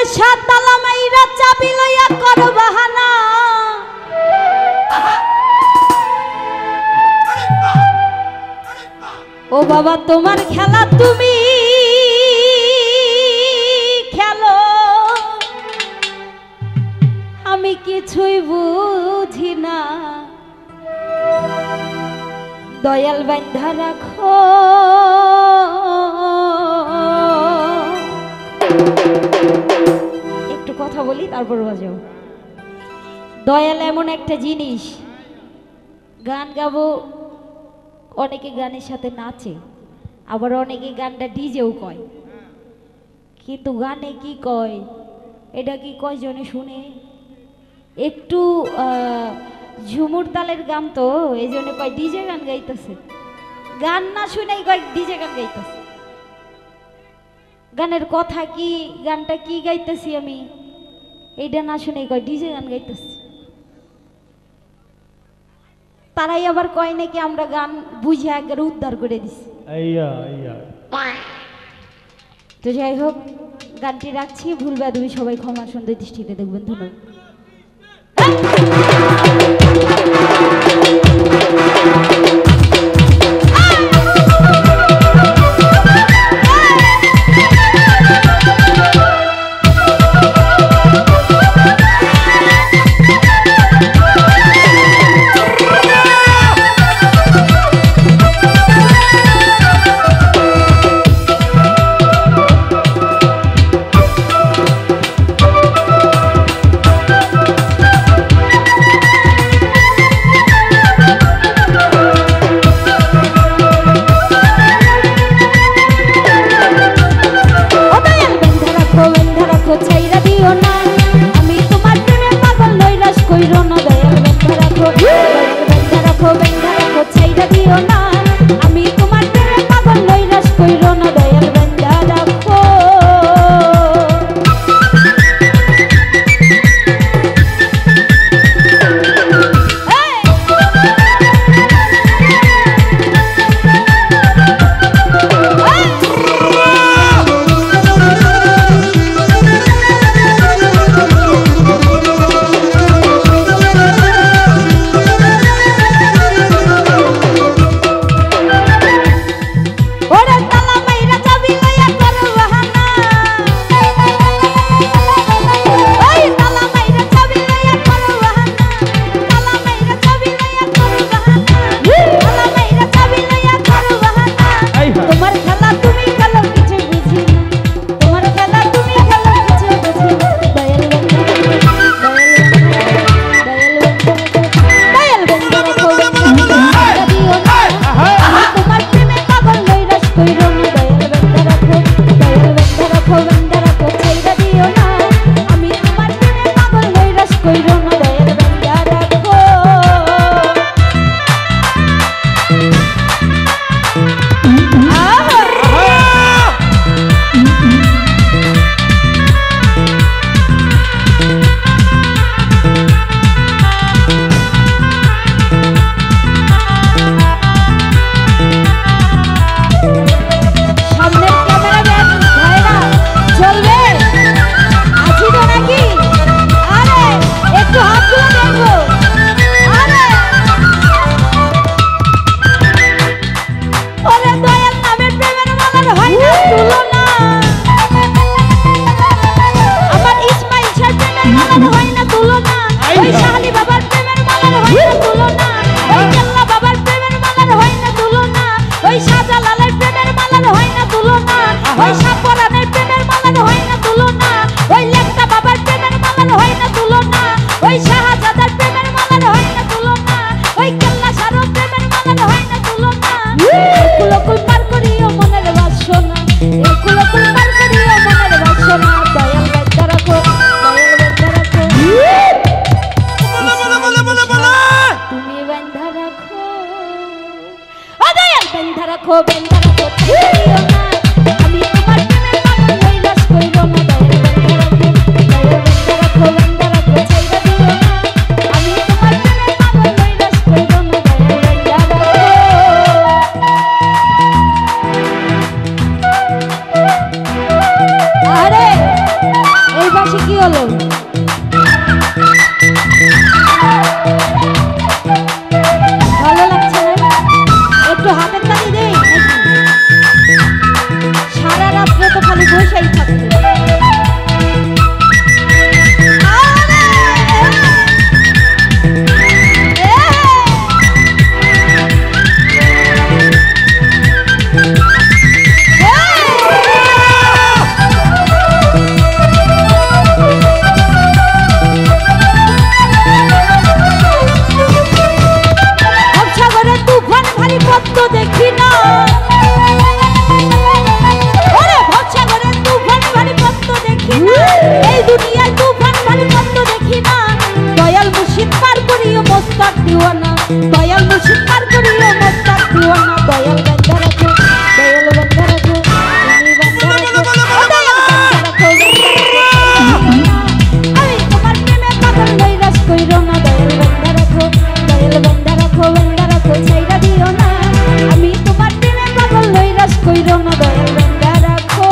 সাত তালা মাইরা চাবি লইয়া করো বাহানা ও বাবা তোমার খেলা তুমি খেলো আমি কিছুই বুঝি না দয়াল বান্ধা রাখো একটু কথা বলি তারপর বাজাও দয়াল এমন একটা জিনিস গান গাবো অনেকে গানের সাথে নাচে আবার অনেকে গানটা ডিজেও কয় কিন্তু গানে কি কয় এটা কি কয় জনে শুনে একটু ঝুমুর তালের গান তো এই জন্য কয় ডিজে গান গাইতেছে গান না শুনেই কয় ডিজে গান গাইতেছে গানের কথা কি গানটা কি গাইতেছি আমি এইটা না শুনেই কয় ডিজে গান গাইতেছে তারাই আবার কয় নাকি আমরা গান বুঝে একবারে উদ্ধার করে দিছি তো যাই হোক গানটি রাখছি ভুল বাদবি সবাই ক্ষমা সুন্দর দৃষ্টিতে দেখবেন ধন্যবাদ পদ্ম দেখি না, ওরে ভবসাগরের তুফান ভারী পদ্ম দেখি না, এই দুনিয়ায় তুফান ভারী পদ্ম দেখি না। দয়াল মুর্শিদ পার করিও মস্তাক দিওয়ানা, দয়াল মুর্শিদ পার করিও মস্তাক দিওয়ানা। দয়াল বান্দা রাখো, দয়াল বান্দা রাখো, তুমি বান্দা রাখো, ও দয়াল বান্দা রাখো। আমি তোমার প্রেমে পাগল নৈরাশ কইরো না, দয়াল বান্দা রাখো, দয়াল বান্দা রাখো, বান্দা রাখো ছাইরা দিও না। আমি তোমার প্রেমে পাগল নৈরাশ কইরো না, দয়াল বান্দা রাখো।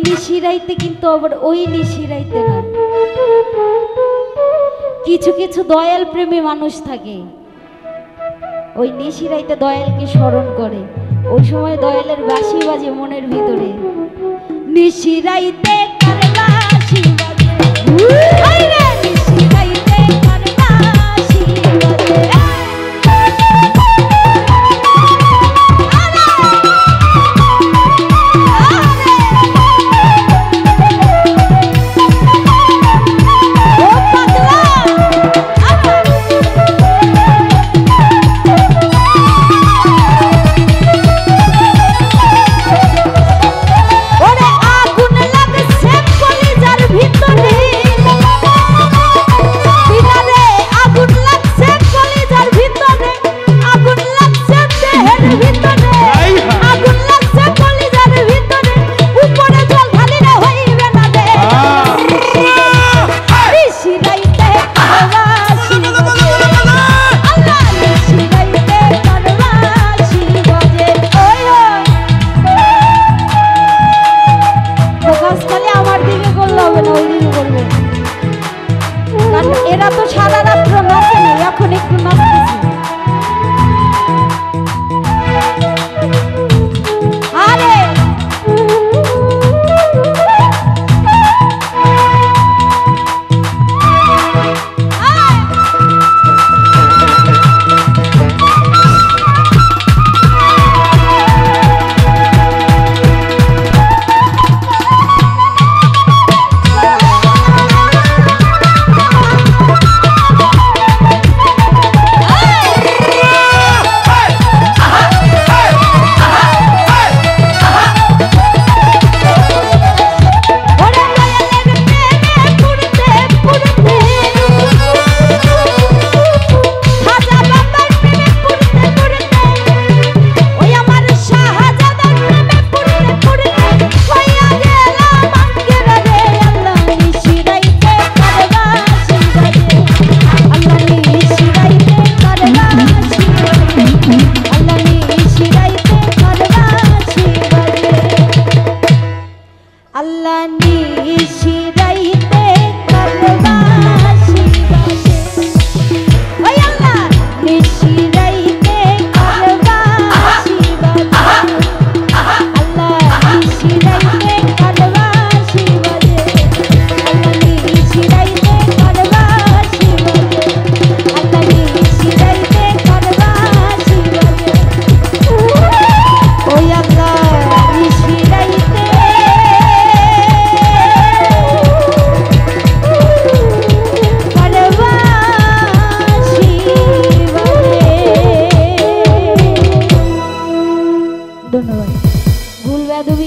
নিশিরাইতে কিন্তু আবার ওই নিশিরাইতে না, কিছু কিছু দয়াল প্রেমী মানুষ থাকে ওই নিশিরাইতে দয়ালকে স্মরণ করে, ওই সময় দয়ালের বাঁশি বাজে মনের ভিতরে, নিশিরাইতে কার বাঁশি বাজে, হায়রে নিশিরাইতে কার বাঁশি বাজে। এরা তো সারা রাত্র নাচে না, এখন একটু নাচতেছি। আরে ধন্যবাদ।